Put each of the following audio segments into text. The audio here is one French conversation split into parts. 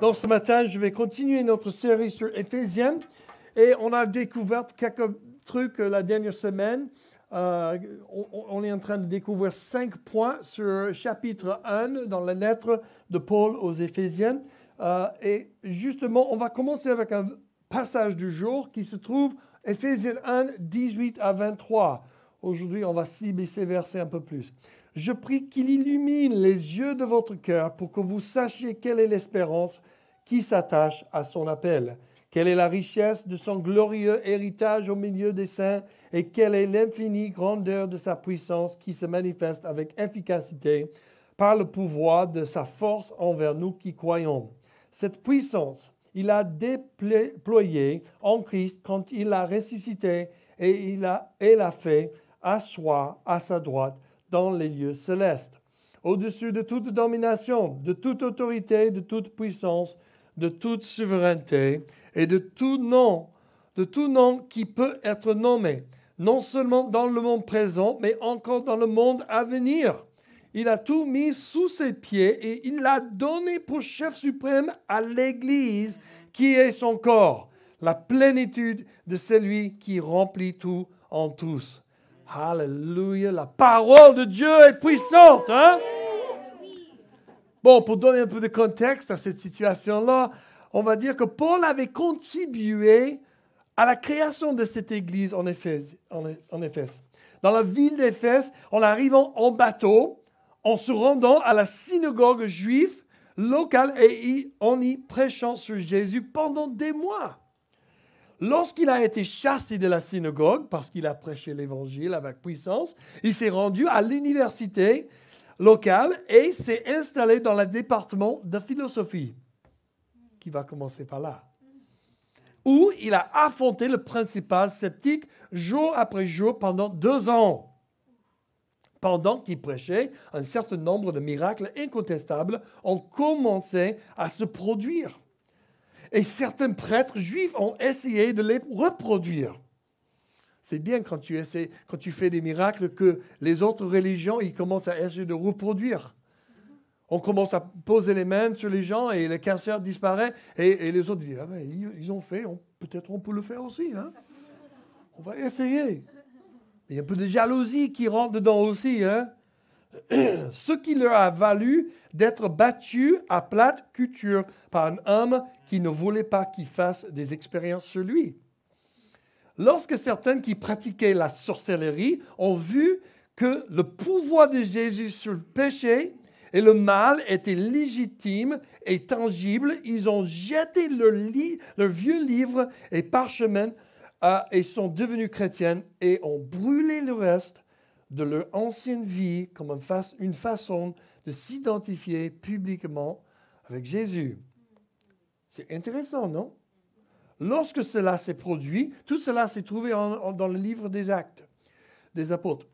Donc ce matin, je vais continuer notre série sur Éphésiens et on a découvert quelques trucs la dernière semaine. On est en train de découvrir 5 points sur chapitre 1 dans la lettre de Paul aux Éphésiens. Et justement, on va commencer avec un passage du jour qui se trouve Éphésiens 1, 18 à 23. Aujourd'hui, on va cibler ces versets un peu plus. « Je prie qu'il illumine les yeux de votre cœur pour que vous sachiez quelle est l'espérance qui s'attache à son appel. Quelle est la richesse de son glorieux héritage au milieu des saints et quelle est l'infinie grandeur de sa puissance qui se manifeste avec efficacité par le pouvoir de sa force envers nous qui croyons. Cette puissance, il a déployée en Christ quand il l'a ressuscité et il l'a fait asseoir à sa droite dans les lieux célestes, au-dessus de toute domination, de toute autorité, de toute puissance, de toute souveraineté et de tout nom qui peut être nommé, non seulement dans le monde présent, mais encore dans le monde à venir. Il a tout mis sous ses pieds et il l'a donné pour chef suprême à l'Église qui est son corps, la plénitude de celui qui remplit tout en tous. Alléluia, la parole de Dieu est puissante, hein? Bon, pour donner un peu de contexte à cette situation-là, on va dire que Paul avait contribué à la création de cette église en Éphèse. Dans la ville d'Éphèse, en arrivant en bateau, en se rendant à la synagogue juive locale et en y prêchant sur Jésus pendant des mois. Lorsqu'il a été chassé de la synagogue, parce qu'il a prêché l'évangile avec puissance, il s'est rendu à l'université locale et s'est installé dans le département de philosophie, qui va commencer par là, où il a affronté le principal sceptique jour après jour pendant 2 ans, pendant qu'il prêchait, un certain nombre de miracles incontestables ont commencé à se produire. Et certains prêtres juifs ont essayé de les reproduire. C'est bien quand tu fais des miracles que les autres religions ils commencent à essayer de reproduire. On commence à poser les mains sur les gens et le cancer disparaît. Et les autres disent, ah ben, ils ont fait, peut-être on peut le faire aussi. Hein? On va essayer. Il y a un peu de jalousie qui rentre dedans aussi. Hein? Ce qui leur a valu d'être battus à plate couture par un homme qui ne voulait pas qu'ils fassent des expériences sur lui. Lorsque certains qui pratiquaient la sorcellerie ont vu que le pouvoir de Jésus sur le péché et le mal était légitime et tangible, ils ont jeté leur vieux livre et parchemin et sont devenus chrétiens et ont brûlé le reste de leur ancienne vie comme une façon de s'identifier publiquement avec Jésus. C'est intéressant, non? Lorsque cela s'est produit, tout cela s'est trouvé dans le livre des Actes des Apôtres.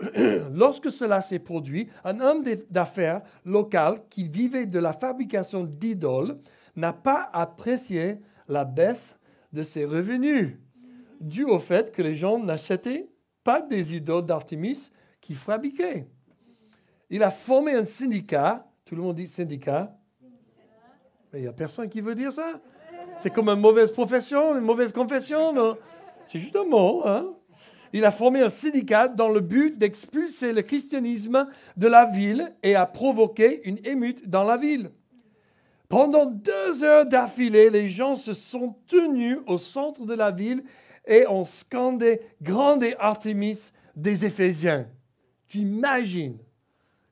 Lorsque cela s'est produit, un homme d'affaires local qui vivait de la fabrication d'idoles n'a pas apprécié la baisse de ses revenus, dû au fait que les gens n'achetaient pas des idoles d'Artémis qu'il fabriquait. Il a formé un syndicat, tout le monde dit syndicat, mais il n'y a personne qui veut dire ça. C'est comme une mauvaise profession, une mauvaise confession, non? C'est juste un mot, hein? Il a formé un syndicat dans le but d'expulser le christianisme de la ville et a provoqué une émeute dans la ville. Pendant 2 heures d'affilée, les gens se sont tenus au centre de la ville et ont scandé « Grande Artémis des Éphésiens ». Tu imagines?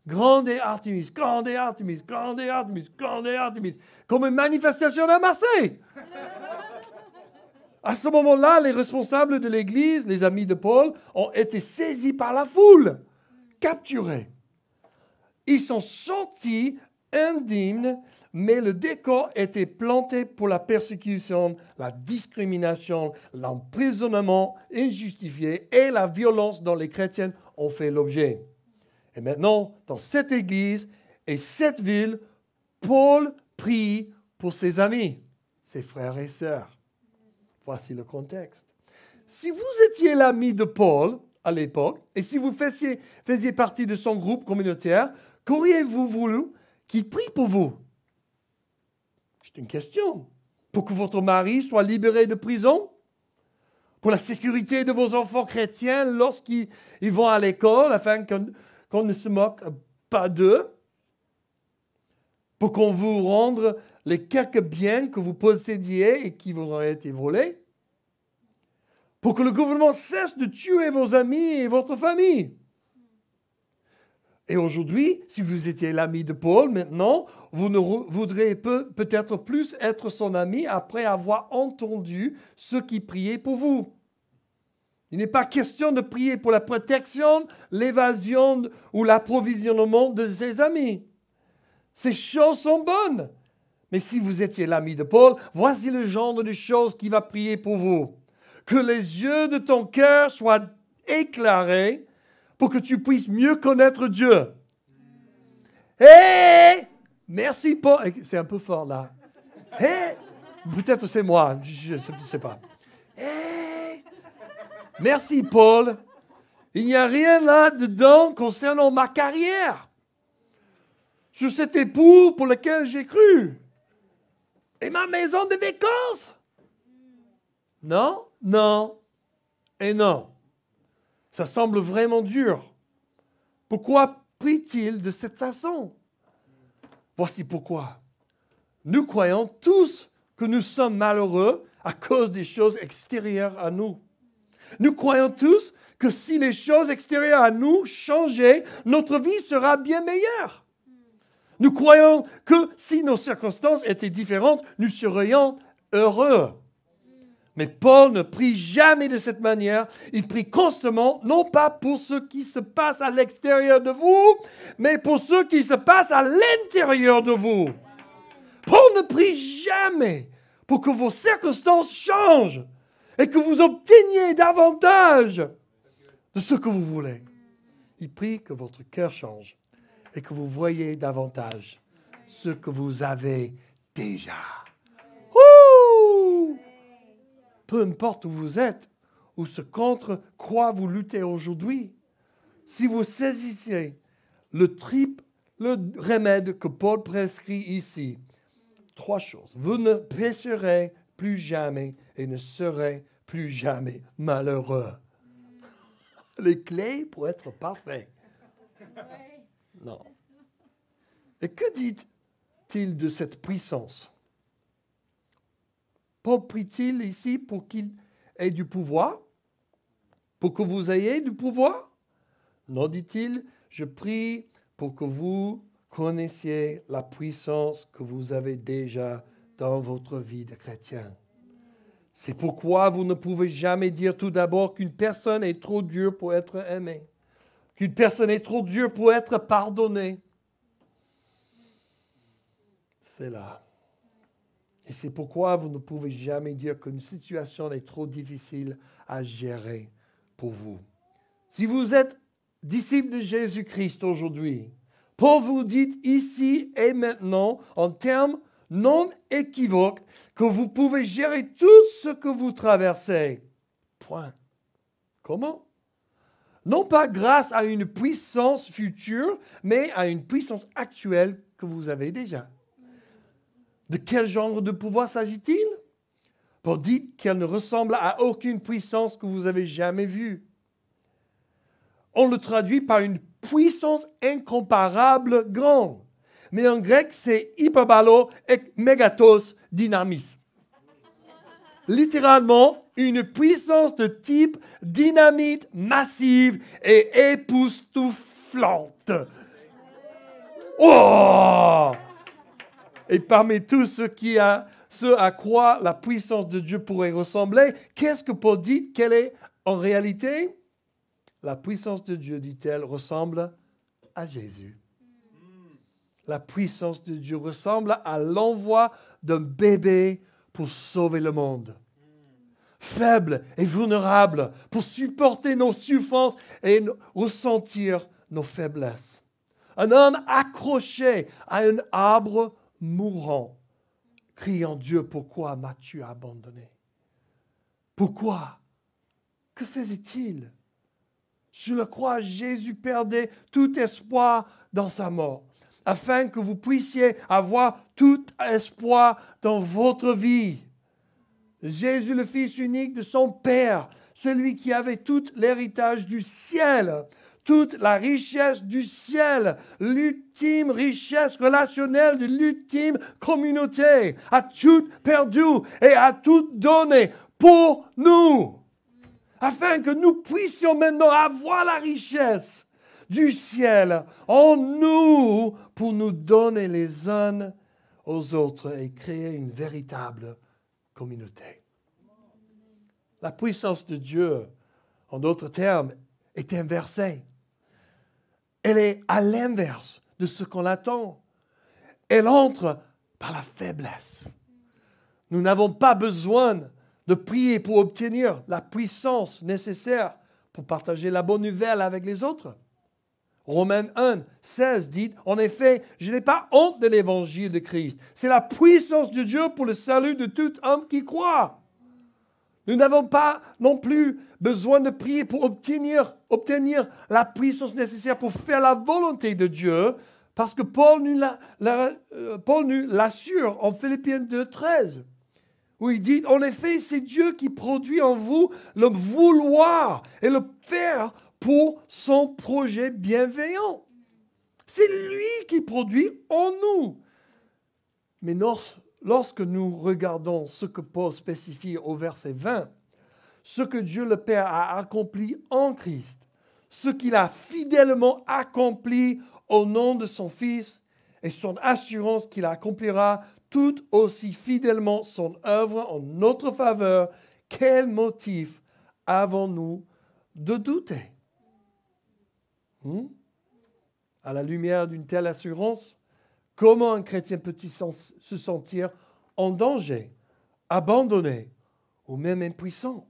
Grande Artémis, grande Artémis, grande Artémis, grande Artémis, comme une manifestation à Marseille. À ce moment-là, les responsables de l'Église, les amis de Paul, ont été saisis par la foule, capturés. Ils sont sortis indignes, mais le décor était planté pour la persécution, la discrimination, l'emprisonnement injustifié et la violence dont les chrétiens ont fait l'objet. Et maintenant, dans cette église et cette ville, Paul prie pour ses amis, ses frères et sœurs. Voici le contexte. Si vous étiez l'ami de Paul à l'époque, et si vous faisiez partie de son groupe communautaire, qu'auriez-vous voulu qu'il prie pour vous? C'est une question. Pour que votre mari soit libéré de prison? Pour la sécurité de vos enfants chrétiens lorsqu'ils vont à l'école, afin qu'on ne se moque pas d'eux? Pour qu'on vous rende les quelques biens que vous possédiez et qui vous ont été volés? Pour que le gouvernement cesse de tuer vos amis et votre famille? Et aujourd'hui, si vous étiez l'ami de Paul, maintenant, vous ne voudrez peut-être plus être son ami après avoir entendu ceux qui priaient pour vous. Il n'est pas question de prier pour la protection, l'évasion ou l'approvisionnement de ses amis. Ces choses sont bonnes. Mais si vous étiez l'ami de Paul, voici le genre de choses qu'il va prier pour vous. Que les yeux de ton cœur soient éclairés pour que tu puisses mieux connaître Dieu. Hé! Merci Paul. C'est un peu fort là. Hé! Peut-être c'est moi, je ne sais pas. Hé! Merci Paul. Il n'y a rien là-dedans concernant ma carrière. Sur cet époux pour lequel j'ai cru. Et ma maison de vacances. Non, non et non. Ça semble vraiment dur. Pourquoi prie-t-il de cette façon? Voici pourquoi. Nous croyons tous que nous sommes malheureux à cause des choses extérieures à nous. Nous croyons tous que si les choses extérieures à nous changeaient, notre vie sera bien meilleure. Nous croyons que si nos circonstances étaient différentes, nous serions heureux. Mais Paul ne prie jamais de cette manière. Il prie constamment, non pas pour ce qui se passe à l'extérieur de vous, mais pour ce qui se passe à l'intérieur de vous. Paul ne prie jamais pour que vos circonstances changent et que vous obteniez davantage de ce que vous voulez. Il prie que votre cœur change et que vous voyez davantage ce que vous avez déjà. Ouh! Peu importe où vous êtes, ou ce contre quoi vous luttez aujourd'hui, si vous saisissez le remède que Paul prescrit ici, 3 choses. Vous ne pécherez plus jamais et ne serez plus jamais malheureux. Les clés pour être parfait. Non. Et que dit-il de cette puissance? Paul prie-t-il ici pour qu'il ait du pouvoir? Pour que vous ayez du pouvoir? Non, dit-il, je prie pour que vous connaissiez la puissance que vous avez déjà dans votre vie de chrétien. C'est pourquoi vous ne pouvez jamais dire tout d'abord qu'une personne est trop dure pour être aimée, qu'une personne est trop dure pour être pardonnée. C'est là. Et c'est pourquoi vous ne pouvez jamais dire qu'une situation est trop difficile à gérer pour vous. Si vous êtes disciple de Jésus-Christ aujourd'hui, Paul vous dit ici et maintenant, en termes non équivoques, que vous pouvez gérer tout ce que vous traversez. Point. Comment? Non pas grâce à une puissance future, mais à une puissance actuelle que vous avez déjà. De quel genre de pouvoir s'agit-il? Paul dit qu'elle ne ressemble à aucune puissance que vous avez jamais vue. On le traduit par une puissance incomparable grande. Mais en grec, c'est hyperbalo et megatos dynamis. Littéralement, une puissance de type dynamite massive et époustouflante. Oh! Et parmi tout ce à quoi la puissance de Dieu pourrait ressembler, qu'est-ce que Paul dit? Quelle est en réalité? La puissance de Dieu, dit-elle, ressemble à Jésus. La puissance de Dieu ressemble à l'envoi d'un bébé pour sauver le monde. Faible et vulnérable pour supporter nos souffrances et ressentir nos faiblesses. Un homme accroché à un arbre mourant, criant Dieu, pourquoi m'as-tu abandonné? Pourquoi? Que faisait-il? Je le crois, Jésus perdait tout espoir dans sa mort. afin que vous puissiez avoir tout espoir dans votre vie. Jésus, le Fils unique de son Père, celui qui avait tout l'héritage du ciel, toute la richesse du ciel, l'ultime richesse relationnelle de l'ultime communauté, a tout perdu et a tout donné pour nous, afin que nous puissions maintenant avoir la richesse du ciel en nous pour nous donner les uns aux autres et créer une véritable communauté. La puissance de Dieu, en d'autres termes, est inversée. Elle est à l'inverse de ce qu'on attend. Elle entre par la faiblesse. Nous n'avons pas besoin de prier pour obtenir la puissance nécessaire pour partager la bonne nouvelle avec les autres. Romains 1, 16 dit, en effet, je n'ai pas honte de l'évangile de Christ. C'est la puissance de Dieu pour le salut de tout homme qui croit. Nous n'avons pas non plus besoin de prier pour obtenir la puissance nécessaire pour faire la volonté de Dieu, parce que Paul nous l'assure en Philippiens 2, 13, où il dit, en effet, c'est Dieu qui produit en vous le vouloir et le faire pour son projet bienveillant. C'est lui qui produit en nous. Mais lorsque nous regardons ce que Paul spécifie au verset 20, ce que Dieu le Père a accompli en Christ, ce qu'il a fidèlement accompli au nom de son Fils et son assurance qu'il accomplira tout aussi fidèlement son œuvre en notre faveur, quel motif avons-nous de douter? À la lumière d'une telle assurance, comment un chrétien peut-il se sentir en danger, abandonné ou même impuissant?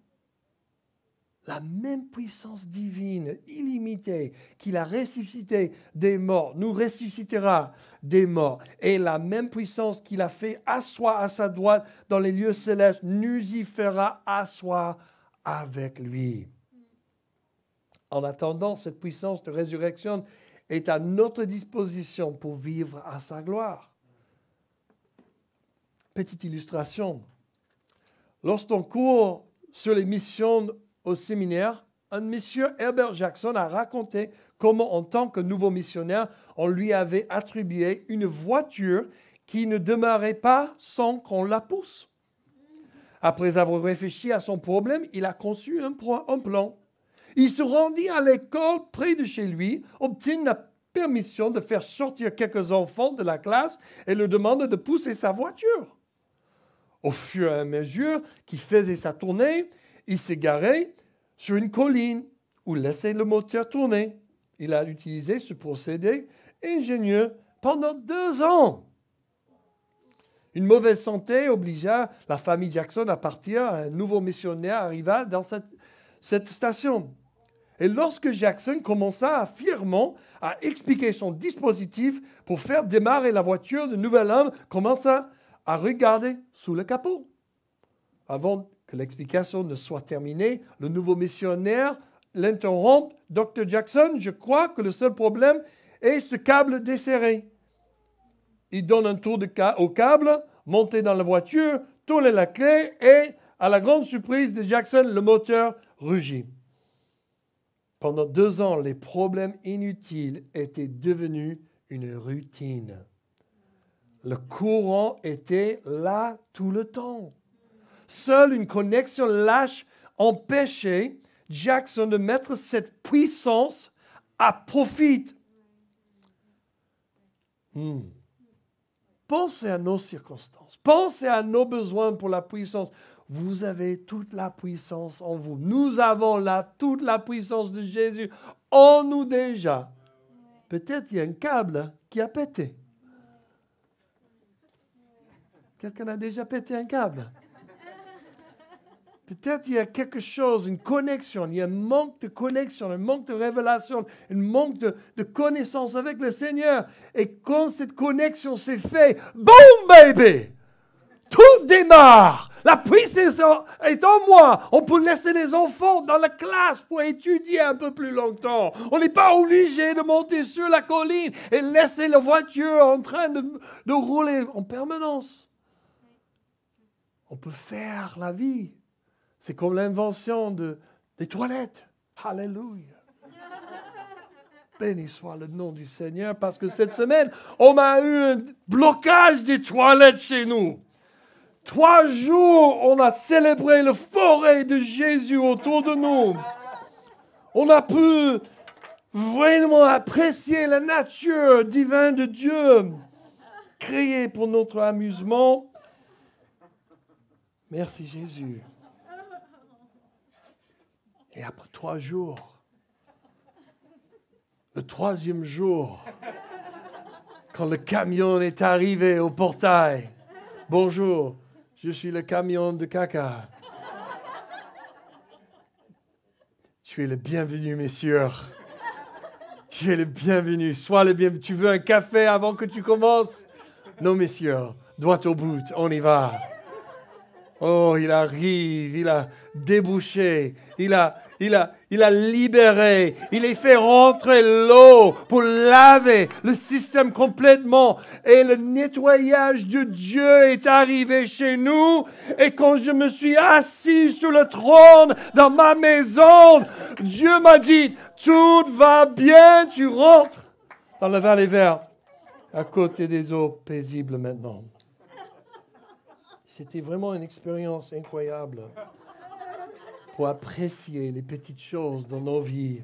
La même puissance divine, illimitée, qu'il a ressuscité des morts, nous ressuscitera des morts. Et la même puissance qu'il a fait asseoir à sa droite dans les lieux célestes, nous y fera asseoir avec lui. En attendant, cette puissance de résurrection est à notre disposition pour vivre à sa gloire. Petite illustration. Lorsqu'on court sur les missions au séminaire, un monsieur, Herbert Jackson, a raconté comment, en tant que nouveau missionnaire, on lui avait attribué une voiture qui ne demeurait pas sans qu'on la pousse. Après avoir réfléchi à son problème, il a conçu un plan. Il se rendit à l'école près de chez lui, obtint la permission de faire sortir quelques enfants de la classe et leur demande de pousser sa voiture. Au fur et à mesure qu'il faisait sa tournée, il s'est garé sur une colline où laissait le moteur tourner. Il a utilisé ce procédé ingénieux pendant 2 ans. Une mauvaise santé obligea la famille Jackson à partir. Un nouveau missionnaire arriva dans cette station. Et lorsque Jackson commença fièrement à expliquer son dispositif pour faire démarrer la voiture, le nouvel homme commença à regarder sous le capot. Avant que l'explication ne soit terminée, le nouveau missionnaire l'interrompt. « Dr. Jackson, je crois que le seul problème est ce câble desserré. » Il donne un tour au câble, monte dans la voiture, tourne la clé et, à la grande surprise de Jackson, le moteur rugit. Pendant 2 ans, les problèmes inutiles étaient devenus une routine. Le courant était là tout le temps. Seule une connexion lâche empêchait Jackson de mettre cette puissance à profit. Pensez à nos circonstances. Pensez à nos besoins pour la puissance. Vous avez toute la puissance en vous. Nous avons toute la puissance de Jésus en nous déjà. Peut-être il y a un câble qui a pété. Quelqu'un a déjà pété un câble? Peut-être il y a quelque chose, une connexion, il y a un manque de connexion, un manque de révélation, un manque de connaissance avec le Seigneur. Et quand cette connexion s'est faite, boum, baby! Tout démarre. La puissance est en moi. On peut laisser les enfants dans la classe pour étudier un peu plus longtemps. On n'est pas obligé de monter sur la colline et laisser la voiture en train de rouler en permanence. On peut faire la vie. C'est comme l'invention des toilettes. Alléluia. Béni soit le nom du Seigneur, parce que cette semaine, on a eu un blocage des toilettes chez nous. 3 jours, on a célébré le forêt de Jésus autour de nous. On a pu vraiment apprécier la nature divine de Dieu, créée pour notre amusement. Merci Jésus. Et après 3 jours, le 3e jour, quand le camion est arrivé au portail, bonjour, je suis le camion de caca. Tu es le bienvenu, messieurs. Tu es le bienvenu. Sois le bienvenu. Tu veux un café avant que tu commences? Non, messieurs. Droit au but. On y va. Oh, il arrive. Il a débouché. Il a libéré. Il a fait rentrer l'eau pour laver le système complètement. Et le nettoyage de Dieu est arrivé chez nous. Et quand je me suis assis sur le trône dans ma maison, Dieu m'a dit, tout va bien, tu rentres dans la vallée verte, à côté des eaux paisibles maintenant. C'était vraiment une expérience incroyable pour apprécier les petites choses dans nos vies.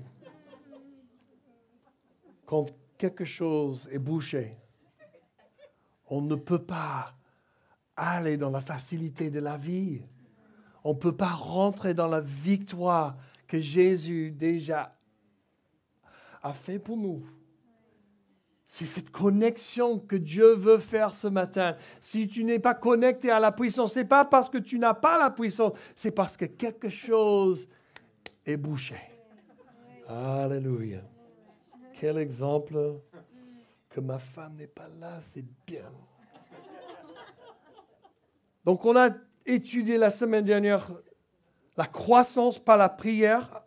Quand quelque chose est bouché, on ne peut pas aller dans la facilité de la vie. On ne peut pas rentrer dans la victoire que Jésus déjà a fait pour nous. C'est cette connexion que Dieu veut faire ce matin. Si tu n'es pas connecté à la puissance, ce n'est pas parce que tu n'as pas la puissance, c'est parce que quelque chose est bouché. Alléluia. Quel exemple que ma femme n'est pas là, c'est bien. Donc on a étudié la semaine dernière la croissance par la prière,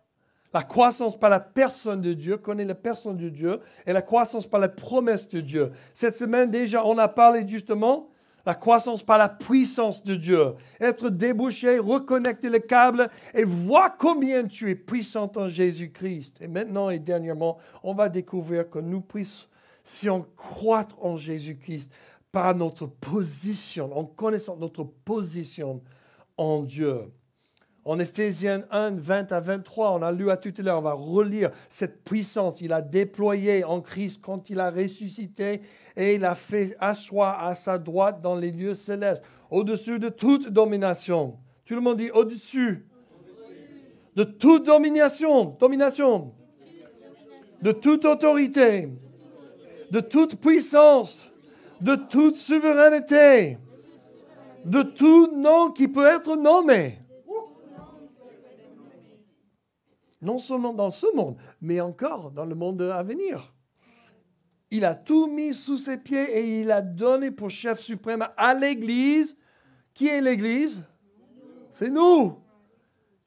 la croissance par la personne de Dieu, connaître la personne de Dieu, et la croissance par la promesse de Dieu. Cette semaine, déjà, on a parlé justement la croissance par la puissance de Dieu. Être débouché, reconnecter le câble et voir combien tu es puissant en Jésus-Christ. Et maintenant et dernièrement, on va découvrir que nous puissions croître en Jésus-Christ par notre position, en connaissant notre position en Dieu. En Éphésiens 1, 20 à 23, on a lu à tout à l'heure, on va relire cette puissance. Il a déployé en Christ quand il a ressuscité et il a fait asseoir à sa droite dans les lieux célestes, au-dessus de toute domination. Tout le monde dit au-dessus. De toute domination, de toute autorité, de toute puissance, de toute souveraineté, de tout nom qui peut être nommé. Non seulement dans ce monde, mais encore dans le monde à venir. Il a tout mis sous ses pieds et il a donné pour chef suprême à l'Église. Qui est l'Église? C'est nous.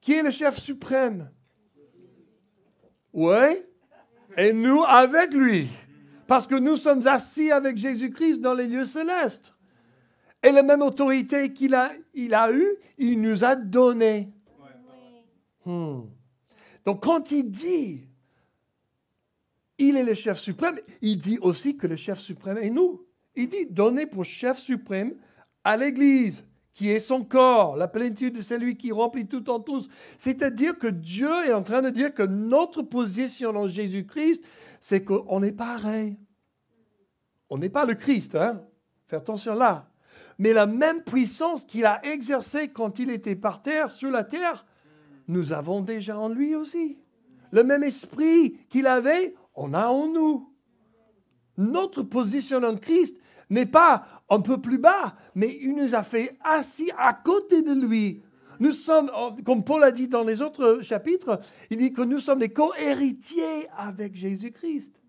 Qui est le chef suprême? Oui. Et nous avec lui. Parce que nous sommes assis avec Jésus-Christ dans les lieux célestes. Et la même autorité qu'il a eue, il nous a donné. Donc quand il dit, il est le chef suprême, il dit aussi que le chef suprême est nous. Il dit, donnez pour chef suprême à l'Église, qui est son corps, la plénitude de celui qui remplit tout en tous. C'est-à-dire que Dieu est en train de dire que notre position en Jésus-Christ, c'est qu'on est pareil. On n'est pas le Christ, hein? Fais attention là. Mais la même puissance qu'il a exercée quand il était par terre, sur la terre, nous avons déjà en lui aussi. Le même esprit qu'il avait, on a en nous. Notre position en Christ n'est pas un peu plus bas, mais il nous a fait assis à côté de lui. Nous sommes, comme Paul a dit dans les autres chapitres, il dit que nous sommes des co-héritiers avec Jésus-Christ.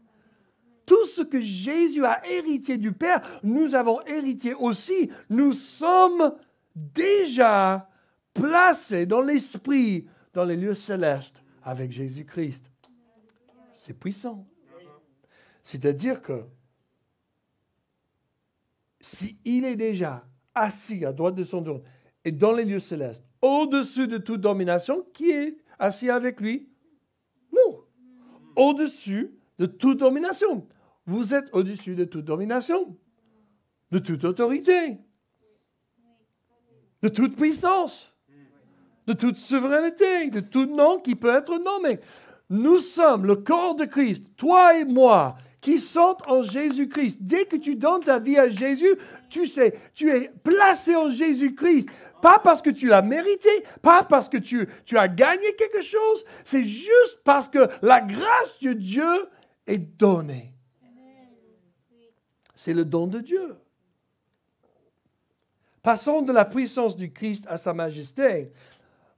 tout ce que Jésus a hérité du Père, nous avons hérité aussi. Nous sommes déjà placés dans l'esprit, dans les lieux célestes, avec Jésus-Christ. C'est puissant. C'est-à-dire que s'il est déjà assis à droite de son trône et dans les lieux célestes, au-dessus de toute domination, qui est assis avec lui? Nous. Au-dessus de toute domination. Vous êtes au-dessus de toute domination, de toute autorité, de toute puissance, de toute souveraineté, de tout nom qui peut être nommé. Nous sommes le corps de Christ, toi et moi, qui sont en Jésus-Christ. Dès que tu donnes ta vie à Jésus, tu sais, tu es placé en Jésus-Christ. Pas parce que tu l'as mérité, pas parce que tu as gagné quelque chose, c'est juste parce que la grâce de Dieu est donnée. C'est le don de Dieu. Passons de la puissance du Christ à sa majesté.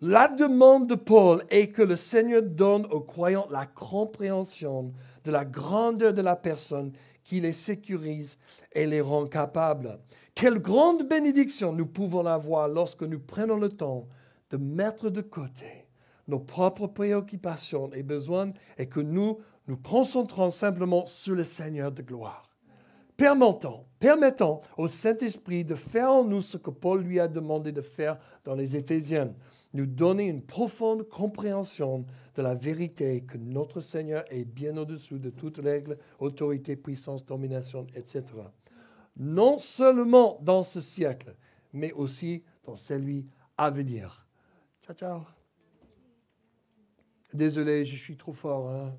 La demande de Paul est que le Seigneur donne aux croyants la compréhension de la grandeur de la personne qui les sécurise et les rend capables. Quelle grande bénédiction nous pouvons avoir lorsque nous prenons le temps de mettre de côté nos propres préoccupations et besoins et que nous nous concentrons simplement sur le Seigneur de gloire. Permettons au Saint-Esprit de faire en nous ce que Paul lui a demandé de faire dans les Éphésiens, nous donner une profonde compréhension de la vérité que notre Seigneur est bien au-dessus de toute règle, autorité, puissance, domination, etc. Non seulement dans ce siècle, mais aussi dans celui à venir. Ciao, ciao. Désolé, je suis trop fort. Hein?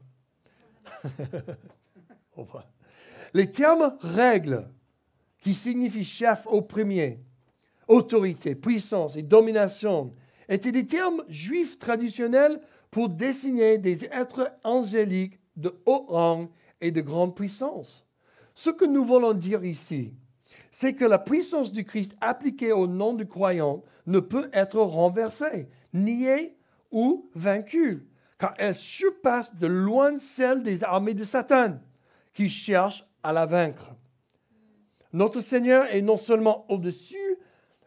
Au revoir. Les termes règles, qui signifient chef au premier, autorité, puissance et domination, étaient des termes juifs traditionnels pour désigner des êtres angéliques de haut rang et de grande puissance. Ce que nous voulons dire ici, c'est que la puissance du Christ appliquée au nom du croyant ne peut être renversée, niée ou vaincue, car elle surpasse de loin celle des armées de Satan qui cherchent à la vaincre. Notre Seigneur est non seulement au-dessus,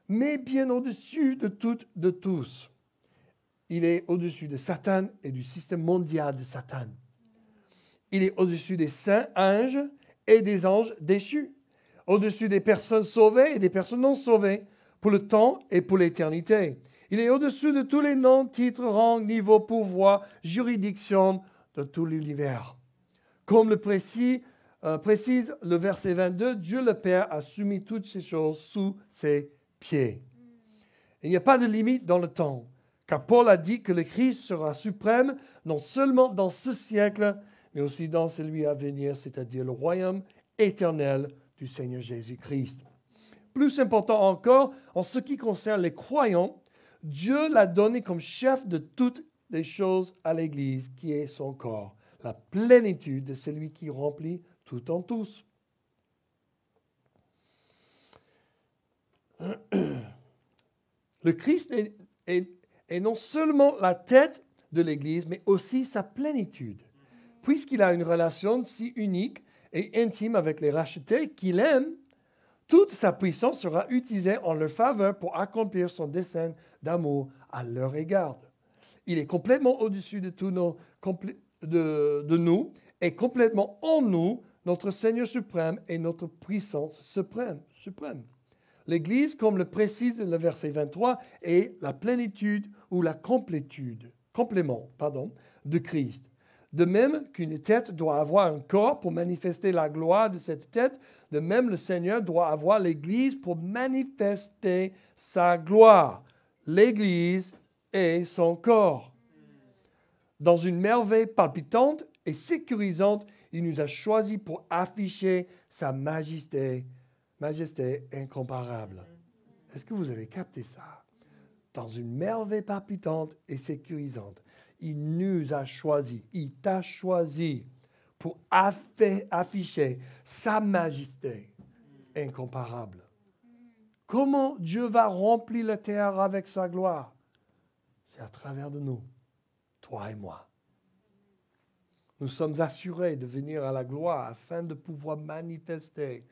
mais bien au-dessus de toutes, de tous. Il est au-dessus de Satan et du système mondial de Satan. Il est au-dessus des saints anges et des anges déchus, au-dessus des personnes sauvées et des personnes non sauvées, pour le temps et pour l'éternité. Il est au-dessus de tous les noms, titres, rangs, niveaux, pouvoirs, juridictions de tout l'univers. Comme le précise le verset 22, Dieu le Père a soumis toutes ces choses sous ses pieds. Il n'y a pas de limite dans le temps, car Paul a dit que le Christ sera suprême non seulement dans ce siècle, mais aussi dans celui à venir, c'est-à-dire le royaume éternel du Seigneur Jésus-Christ. Plus important encore, en ce qui concerne les croyants, Dieu l'a donné comme chef de toutes les choses à l'Église, qui est son corps, la plénitude de celui qui remplit tout en tous. Le Christ est non seulement la tête de l'Église, mais aussi sa plénitude. Puisqu'il a une relation si unique et intime avec les rachetés qu'il aime, toute sa puissance sera utilisée en leur faveur pour accomplir son dessein d'amour à leur égard. Il est complètement au-dessus de tous de nous et complètement en nous, notre Seigneur suprême et notre puissance suprême. L'Église, comme le précise le verset 23, est la plénitude ou la complément de Christ. De même qu'une tête doit avoir un corps pour manifester la gloire de cette tête, de même le Seigneur doit avoir l'Église pour manifester sa gloire. L'Église est son corps. Dans une merveille palpitante et sécurisante, il nous a choisis pour afficher sa majesté incomparable. Est-ce que vous avez capté ça? Dans une merveille palpitante et sécurisante, il nous a choisis, il t'a choisi pour afficher sa majesté incomparable. Comment Dieu va remplir la terre avec sa gloire? C'est à travers de nous, toi et moi. Nous sommes assurés de venir à la gloire afin de pouvoir manifester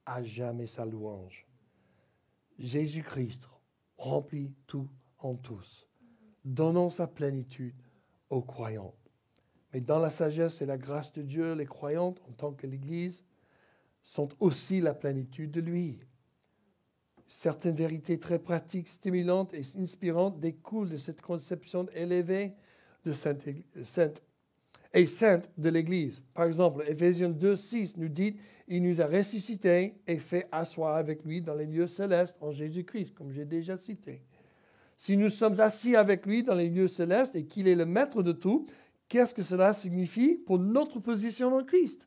à jamais sa louange. Jésus-Christ remplit tout en tous, donnant sa plénitude aux croyants. Mais dans la sagesse et la grâce de Dieu, les croyantes, en tant que l'Église, sont aussi la plénitude de lui. Certaines vérités très pratiques, stimulantes et inspirantes découlent de cette conception élevée de sainte de l'Église. Par exemple, Éphésiens 2:6 nous dit « Il nous a ressuscités et fait asseoir avec lui dans les lieux célestes en Jésus-Christ », comme j'ai déjà cité. Si nous sommes assis avec lui dans les lieux célestes et qu'il est le maître de tout, qu'est-ce que cela signifie pour notre position en Christ?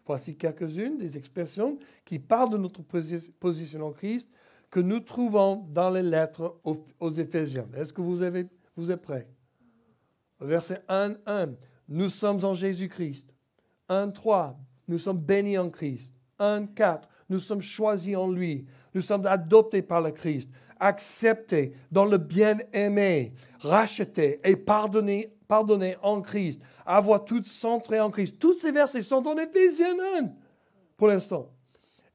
Voici quelques-unes des expressions qui parlent de notre position en Christ que nous trouvons dans les lettres aux Éphésiens. Est-ce que vous êtes prêts? Verset 1:1, nous sommes en Jésus-Christ. 1:3, nous sommes bénis en Christ. 1:4, nous sommes choisis en lui. Nous sommes adoptés par le Christ, acceptés dans le bien-aimé, rachetés et pardonnés en Christ, avoir tout centré en Christ. Tous ces versets sont en Éphésiens 1 pour l'instant.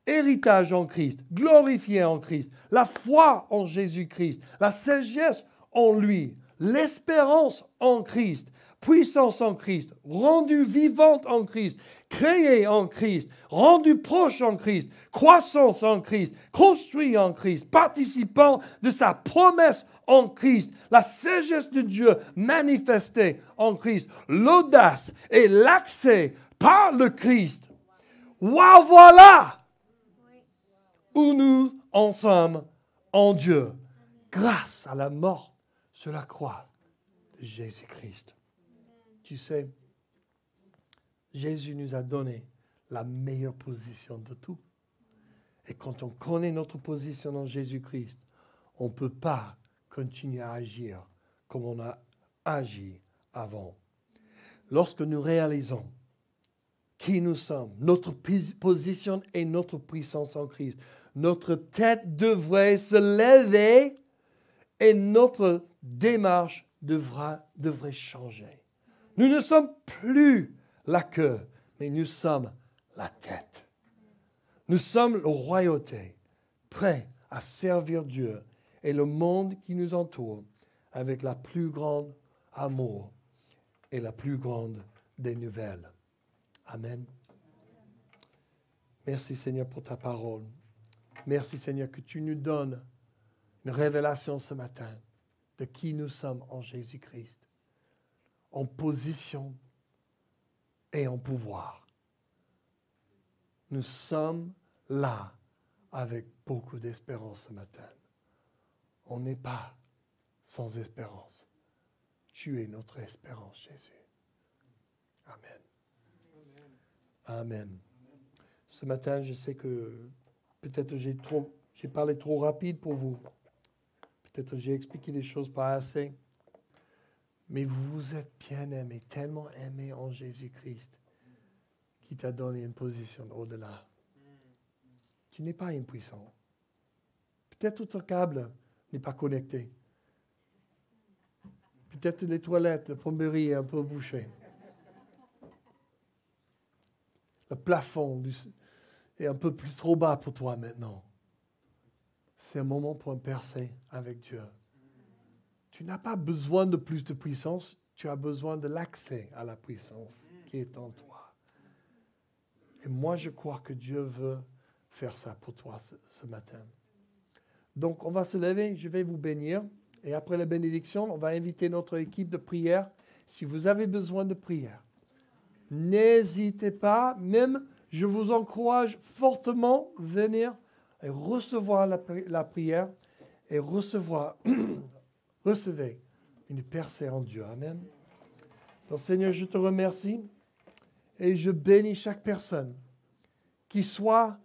Héritage en Christ, glorifié en Christ, la foi en Jésus-Christ, la sagesse en lui, l'espérance en Christ, puissance en Christ, rendue vivante en Christ, créée en Christ, rendue proche en Christ, croissance en Christ, construit en Christ, participant de sa promesse en Christ, la sagesse de Dieu manifestée en Christ, l'audace et l'accès par le Christ. Wow, voilà où nous en sommes en Dieu, grâce à la mort sur la croix de Jésus-Christ. Tu sais, Jésus nous a donné la meilleure position de tout. Et quand on connaît notre position en Jésus-Christ, on ne peut pas continuer à agir comme on a agi avant. Lorsque nous réalisons qui nous sommes, notre position et notre puissance en Christ, notre tête devrait se lever et notre démarche devrait changer. Nous ne sommes plus la queue, mais nous sommes la tête. Nous sommes la royauté, prêts à servir Dieu et le monde qui nous entoure avec la plus grande amour et la plus grande des nouvelles. Amen. Merci Seigneur pour ta parole. Merci Seigneur que tu nous donnes une révélation ce matin de qui nous sommes en Jésus-Christ, en position et en pouvoir. Nous sommes là avec beaucoup d'espérance ce matin. On n'est pas sans espérance. Tu es notre espérance, Jésus. Amen. Amen. Ce matin, je sais que peut-être j'ai parlé trop rapide pour vous. Peut-être que j'ai expliqué des choses pas assez. Mais vous êtes bien aimés, tellement aimés en Jésus-Christ, qui t'a donné une position au-delà. Tu n'es pas impuissant. Peut-être ton câble n'est pas connecté. Peut-être les toilettes, la plomberie est un peu bouchée. Le plafond est un peu plus trop bas pour toi maintenant. C'est un moment pour percer avec Dieu. Tu n'as pas besoin de plus de puissance, tu as besoin de l'accès à la puissance qui est en toi. Et moi, je crois que Dieu veut faire ça pour toi ce matin. Donc, on va se lever, je vais vous bénir. Et après la bénédiction, on va inviter notre équipe de prière. Si vous avez besoin de prière, n'hésitez pas, même je vous encourage fortement à venir et recevoir la prière et recevez une percée en Dieu. Amen. Donc Seigneur, je te remercie et je bénis chaque personne qui soit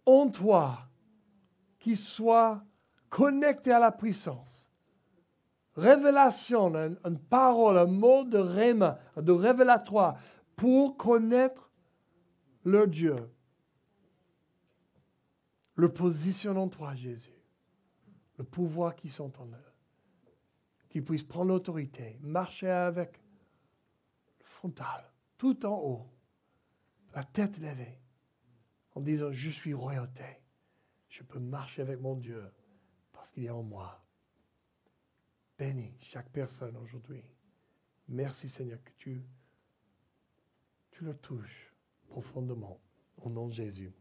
en toi, qui soit connectée à la puissance. Révélation, une parole, un mot de réma, de révélatoire pour connaître leur Dieu. Leur position en toi, Jésus. Le pouvoir qui sont en eux. Qu'ils puissent prendre l'autorité, marcher avec frontale, tout en haut, la tête levée, en disant, je suis royauté. Je peux marcher avec mon Dieu parce qu'il est en moi. Bénis chaque personne aujourd'hui. Merci Seigneur que tu le touches profondément. Au nom de Jésus.